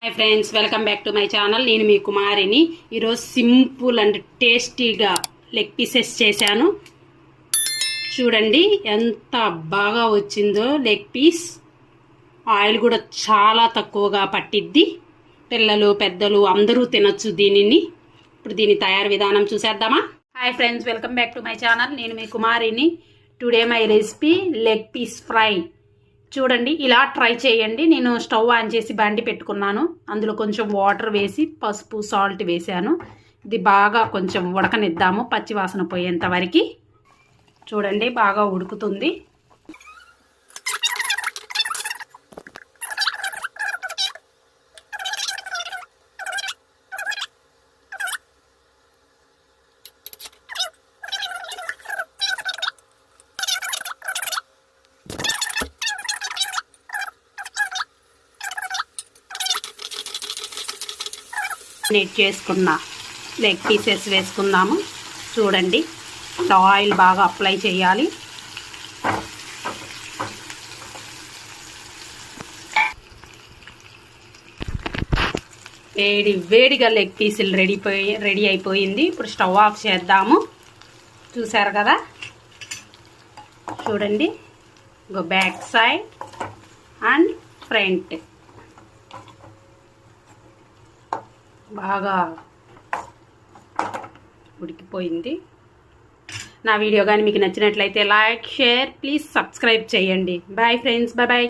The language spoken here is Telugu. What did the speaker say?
Hi friends, welcome back to my channel. నేను మీ కుమారిని. ఈరోజు సింపుల్ అండ్ టేస్టీగా లెగ్ పీసెస్ చేశాను. చూడండి ఎంత బాగా వచ్చిందో లెగ్ పీస్. ఆయిల్ కూడా చాలా తక్కువగా పట్టిద్ది. పిల్లలు పెద్దలు అందరూ తినొచ్చు దీనిని. ఇప్పుడు దీని తయారు విధానం చూసేద్దామా? Hi friends, welcome back to my channel. నేను మీ కుమారిని. Today my recipe leg piece fry. చూడండి, ఇలా ట్రై చేయండి. నేను స్టవ్ ఆన్ చేసి బండి పెట్టుకున్నాను. అందులో కొంచెం వాటర్ వేసి పసుపు సాల్ట్ వేసాను. ఇది బాగా కొంచెం ఉడకనిద్దాము, పచ్చివాసన పోయేంత వరకు. చూడండి, బాగా ఉడుకుతుంది. నెట్ చేసుకున్న లెగ్ పీసెస్ వేసుకుందాము. చూడండి, ఆయిల్ బాగా అప్లై చేయాలి. వేడిగా లెగ్ పీసులు రెడీ అయిపోయింది. ఇప్పుడు స్టవ్ ఆఫ్ చేద్దాము. చూసారు కదా, చూడండి, బ్యాక్ సైడ్ అండ్ ఫ్రంట్ బాగా ఉడికిపోయింది. నా వీడియో కానీ మీకు నచ్చినట్లయితే లైక్, షేర్, ప్లీజ్ సబ్స్క్రైబ్ చేయండి. Bye friends, bye.